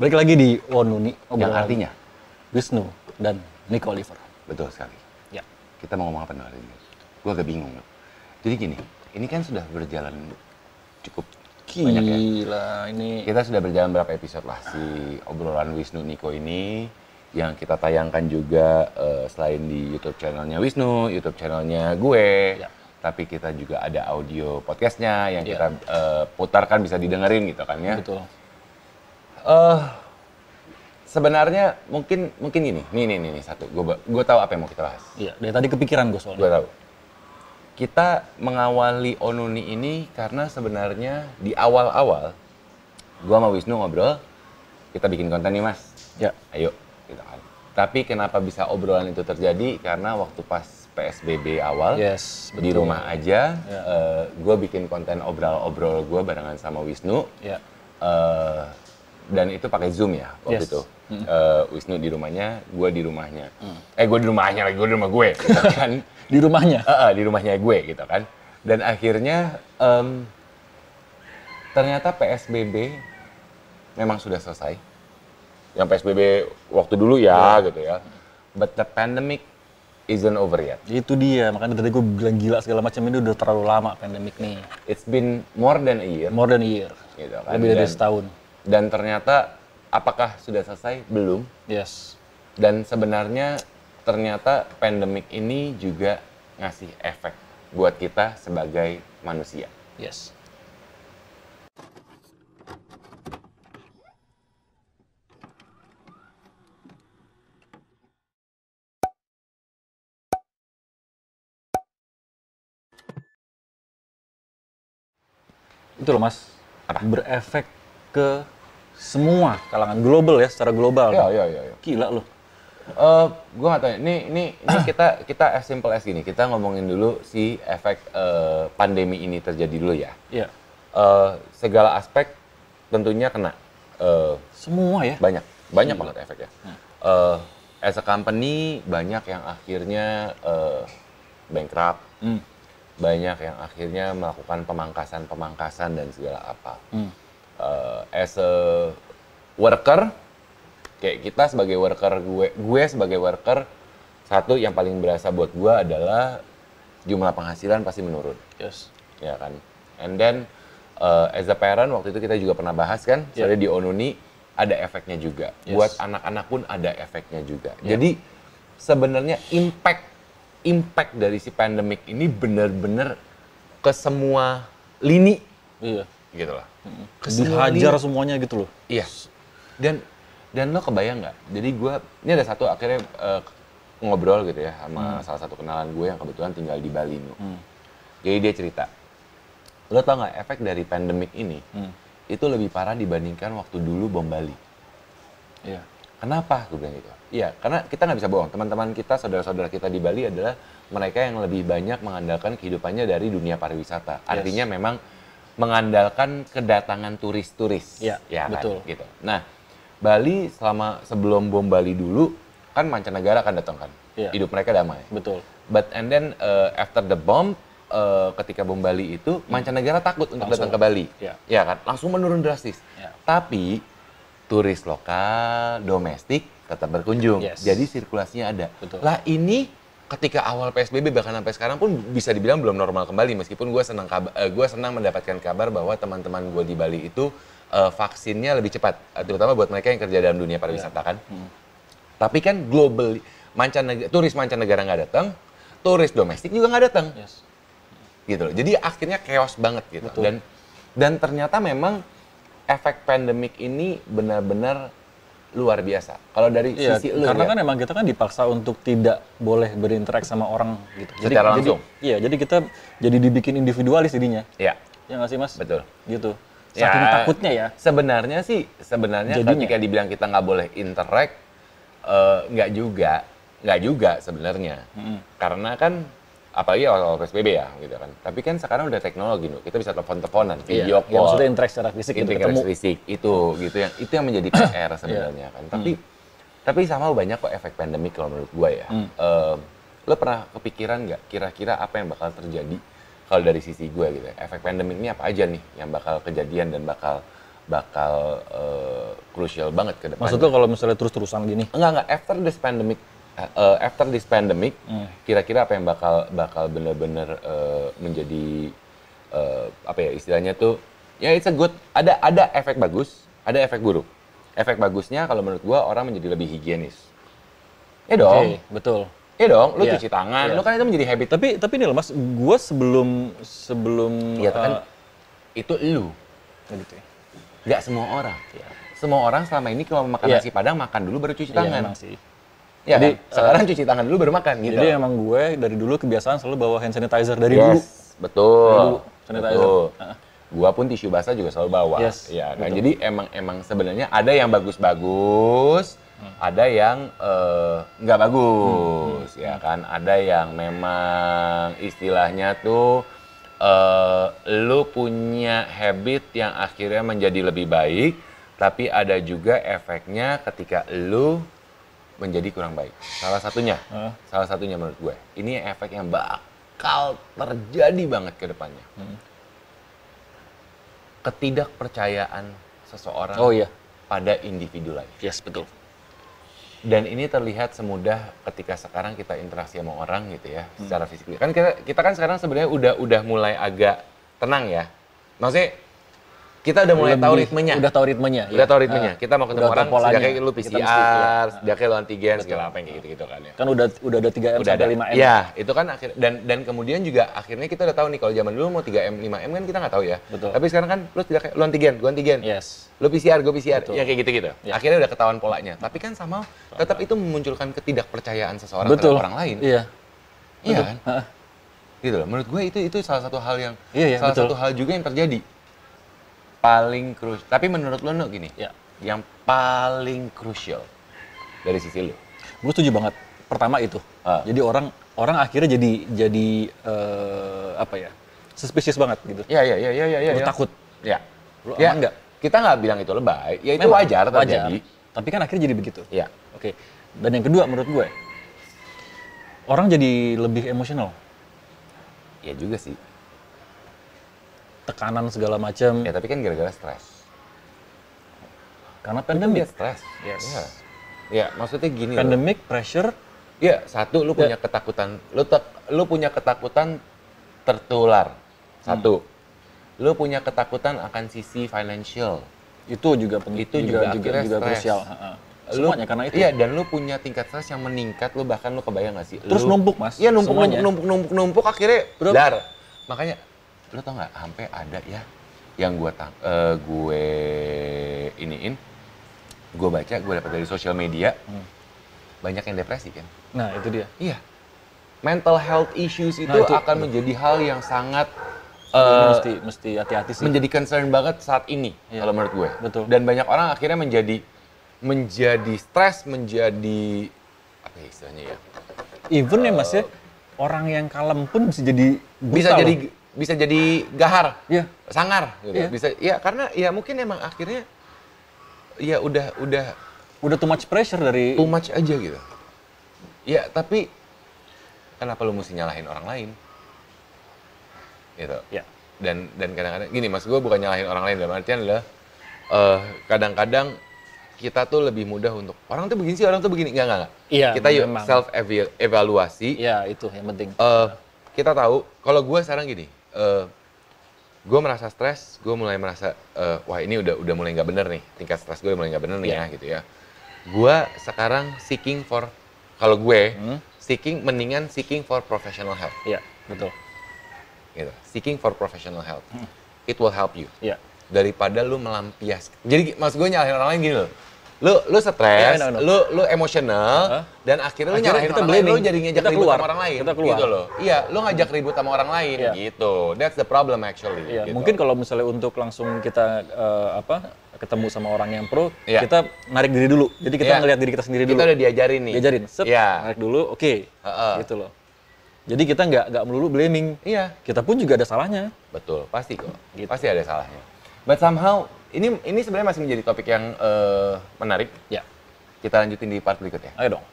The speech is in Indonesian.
Balik lagi di Wonuni, Yang artinya? Wisnu dan Nico Oliver. Betul sekali. Ya. Kita mau ngomong apa nih hari ini? Gue agak bingung. Jadi gini, ini kan sudah berjalan cukup banyak ya. Gila, ini Kita sudah berjalan berapa episode lah si obrolan Wisnu Niko ini yang kita tayangkan juga selain di YouTube channelnya Wisnu, YouTube channelnya gue. Ya. Tapi kita juga ada audio podcastnya yang Ya. kita putarkan bisa didengerin gitu kan ya. betul. Sebenarnya mungkin gini, nih satu. Gue tahu apa yang mau kita bahas. Iya, dari tadi kepikiran gue soalnya. Gue tahu. Kita mengawali Onuni ini karena sebenarnya di awal-awal gue sama Wisnu ngobrol, kita bikin konten nih mas, Ya. ayo gitu kan. Tapi kenapa bisa obrolan itu terjadi? Karena waktu pas PSBB awal, Yes, di betul. rumah aja, Ya. gue bikin konten obrol-obrol gue barengan sama Wisnu. Ya. Dan itu pakai Zoom ya waktu Yes. itu. Wisnu di rumahnya, gue di rumahnya. Gue di rumahnya lagi, gue di rumah gue, gitu kan. Di rumahnya. Di rumahnya gue gitu kan. Dan akhirnya ternyata PSBB memang sudah selesai. Yang PSBB waktu dulu ya gitu ya. But the pandemic isn't over yet. Itu dia, makanya tadi gue bilang gila segala macam ini udah terlalu lama pandemik nih. It's been more than a year. More than a year. Gitu kan. Lebih dari setahun. Dan ternyata apakah sudah selesai? Belum. Yes. Dan sebenarnya ternyata pandemik ini juga ngasih efek buat kita sebagai manusia. Yes. Itu loh mas, Apa? berefek ke semua kalangan global ya, secara global. Iya. Gila loh. Gue nggak tahu. Ini kita as simple as gini. Kita ngomongin dulu si efek pandemi ini terjadi dulu ya. Iya. Segala aspek tentunya kena. Semua ya. Banyak banget efeknya. As a company banyak yang akhirnya bankrupt. Banyak yang akhirnya melakukan pemangkasan dan segala apa. As a worker, kayak kita sebagai worker, gue sebagai worker, satu yang paling berasa buat gue adalah jumlah penghasilan pasti menurun. Yes. Ya kan. And then as a parent, waktu itu kita juga pernah bahas kan, soalnya di Onuni ada efeknya juga. Yes. Buat anak-anak pun ada efeknya juga. Yeah. Jadi sebenarnya impact dari si pandemik ini benar-benar ke semua lini Iya. gitu loh. Ke semua Dihajar lini. semuanya gitu loh. Iya. Dan lo kebayang nggak? Jadi ini ada satu akhirnya ngobrol gitu ya sama salah satu kenalan gue yang kebetulan tinggal di Bali Nu. Jadi dia cerita, lo tau nggak efek dari pandemik ini itu lebih parah dibandingkan waktu dulu bom Bali. Iya. Kenapa? Gue bilang gitu. Iya, karena kita nggak bisa bohong. Teman-teman kita, saudara-saudara kita di Bali adalah mereka yang lebih banyak mengandalkan kehidupannya dari dunia pariwisata. Artinya memang mengandalkan kedatangan turis-turis. Iya, ya kan? betul. Gitu. Nah, Bali sebelum bom Bali dulu, kan mancanegara kan datang kan. Iya. Hidup mereka damai. Betul. But and then after the bomb, ketika bom Bali itu, mancanegara takut untuk Langsung. datang ke Bali. Iya. Ya kan? Langsung menurun drastis. Iya. Tapi turis lokal, domestik tetap berkunjung. Yes. Jadi sirkulasinya ada. Betul. Lah ini ketika awal PSBB bahkan sampai sekarang pun bisa dibilang belum normal kembali, meskipun gue senang mendapatkan kabar bahwa teman-teman gue di Bali itu vaksinnya lebih cepat, terutama buat mereka yang kerja dalam dunia pariwisata kan. Tapi kan global, turis mancanegara nggak datang, turis domestik juga nggak datang. Yes. Gitu loh. Jadi akhirnya chaos banget gitu. Betul. Dan ternyata memang efek pandemik ini benar-benar luar biasa. Kalau dari Iya, sisi lu karena ya, kan emang kita kan dipaksa untuk tidak boleh berinteraksi sama orang gitu. Secara langsung. Jadi kita jadi dibikin individualis jadinya. ya Ya nggak sih mas? betul. Gitu. Ya, Saking takutnya ya. Sebenarnya Jadinya. ketika dibilang kita nggak boleh interact, nggak juga sebenarnya. Karena kan apalagi awal PSBB ya gitu kan. Tapi kan sekarang udah teknologi loh. Kita bisa telepon-teleponan, video Ya, call. maksudnya interaksi secara fisik gitu, Integrasi ketemu. fisik itu gitu itu yang menjadi PR sebenarnya kan. Tapi sama banyak kok efek pandemik kalau menurut gue ya. Lo pernah kepikiran nggak kira-kira apa yang bakal terjadi kalau dari sisi gue gitu? Efek pandemik ini apa aja nih yang bakal kejadian dan bakal bakal crucial banget ke depan. Maksudnya kalau misalnya terus-terusan gini? Enggak, after this pandemic, kira-kira apa yang bakal benar-benar menjadi apa ya istilahnya tuh, ya it's a good, ada efek bagus, ada efek buruk. Efek bagusnya kalau menurut gua orang menjadi lebih higienis. Ya dong. Betul. Ya dong, lu Iya, cuci tangan, iya. lu kan itu menjadi habit. Tapi nih loh Mas, gua sebelum Iya kan itu lu, gitu ya. nggak semua orang. Iya. Semua orang selama ini kalau makan Iya. nasi Padang makan dulu baru cuci Iya, tangan. emang sih. Ya Jadi, kan? Sekarang cuci tangan dulu baru makan gitu. Jadi emang gue dari dulu kebiasaan selalu bawa hand sanitizer dari Yes, dulu. betul. Dari dulu, sanitizer. Betul. Heeh. Gua pun tisu basah juga selalu bawa. Yes, Ya kan. betul. Jadi emang sebenarnya ada yang bagus-bagus, ada yang nggak bagus, ya kan. Ada yang memang istilahnya tuh lu punya habit yang akhirnya menjadi lebih baik, tapi ada juga efeknya ketika lu menjadi kurang baik. Salah satunya menurut gue, ini efek yang bakal terjadi banget ke depannya. Ketidakpercayaan seseorang Oh iya. pada individu lain. Yes, betul. Dan ini terlihat semudah ketika sekarang kita interaksi sama orang gitu ya, secara fisik. Kan kita kan sekarang sebenarnya udah mulai agak tenang ya. Maksudnya kita udah mulai tahu ritmenya. Udah tahu ritmenya. Udah tahu ritmenya. Kita mau ketemu Udah tahu orang, polanya. sejak lu Kita mesti, PCR, iya. sejak lu antigen, segala apa yang kayak gitu-gitu kan ya. Kan udah ada 3M Udah sampai ada. 5M. Ya, itu kan akhir dan kemudian juga akhirnya kita udah tahu nih kalau zaman dulu mau 3M, 5M kan kita nggak tahu ya. Betul. Tapi sekarang kan lu tidak kayak lu antigen, gua antigen. Yes. Lu PCR, gue PCR, Betul. ya kayak gitu-gitu. Ya. Akhirnya udah ketahuan polanya. Tapi kan sama tetap itu memunculkan ketidakpercayaan seseorang Betul. terhadap orang lain. Iya. Iya Betul. kan? Heeh. Gitu loh. Menurut gue itu salah satu hal yang Iya, salah betul. satu hal juga yang terjadi. Paling krusial. Tapi menurut lo gini, Ya. yang paling krusial dari sisi lo. Gue setuju banget. Pertama itu. Jadi orang akhirnya jadi apa ya? Suspicious banget gitu. Iya. Lu takut. Ya. Lu Ya, aman nggak? kita nggak bilang itu lebay. Ya itu Memang, wajar terjadi. Tapi kan akhirnya jadi begitu. Iya. Oke. Dan yang kedua menurut gue, orang jadi lebih emosional. Ya juga sih. Tekanan segala macam. Ya tapi kan gara-gara stres. Karena Dia pandemic. stres. Yes. Iya. Ya, maksudnya gini loh. Pandemic, pressure. Iya, satu lu punya ketakutan, lu punya ketakutan tertular. Satu. Lu punya ketakutan akan sisi financial. Itu juga penting. Itu juga akhirnya juga stres. krusial. Semuanya karena itu. Iya, dan lu punya tingkat stres yang meningkat, lu bahkan lu kebayang nggak sih? Terus numpuk, Mas. Iya, Semuanya. numpuk akhirnya Bro. dar. Makanya lu tau nggak, sampai ada ya yang gue iniin, gue baca, gue dapat dari sosial media, banyak yang depresi kan? Nah, itu dia. Iya. Mental health issues itu, Nah, itu akan menjadi hal yang sangat mesti hati-hati sih. menjadi concern banget saat ini, Iya. kalau menurut gue. Betul. Dan banyak orang akhirnya menjadi stres, menjadi apa ya istilahnya ya? Even ya Mas ya, orang yang kalem pun bisa jadi brutal. Bisa jadi gahar, Iya. sangar gitu. Iya. Bisa ya karena ya mungkin emang akhirnya ya udah Udah too much pressure dari too much aja gitu. Ya, tapi kenapa lu mesti nyalahin orang lain? Gitu. Ya. Dan kadang-kadang gini, Mas, gue bukan nyalahin orang lain, dalam artian adalah kadang-kadang kita tuh lebih mudah untuk orang tuh begini sih, orang tuh begini. Enggak. Iya, Kita yuk memang. self evaluasi. Ya, itu yang penting. Kita tahu kalau gue sekarang gini, gue merasa stres, gue mulai merasa wah ini udah mulai nggak bener nih, tingkat stres gue mulai nggak bener nih Iya. ya gitu ya. Gue sekarang seeking for, kalau gue mendingan seeking for professional help Iya, betul. gitu. Seeking for professional help, it will help you Iya. daripada lu melampiaskan. Jadi maksud gue nyalahin orang lain gini loh. Lu stres, Yeah, I know. lu emosional, dan akhirnya lu nyalahin kita orang lain, lu blaming. jadi ngajak Kita ribut keluar. sama orang lain, Kita keluar. gitu loh. Iya, lu ngajak ribut sama orang lain, Iya. gitu. That's the problem actually. Iya, gitu. mungkin kalau misalnya untuk langsung kita ketemu sama orang yang pro, Iya. kita narik diri dulu. Jadi kita Iya. ngelihat diri kita sendiri dulu. Kita udah diajarin nih. Diajarin, Iya. narik dulu, oke. Heeh. Gitu loh. Jadi kita nggak melulu blaming. Iya, Kita pun juga ada salahnya. betul, pasti kok. Gitu. Pasti ada salahnya. But somehow ini sebenarnya masih menjadi topik yang menarik. Ya, Kita lanjutin di part berikutnya. ayo dong.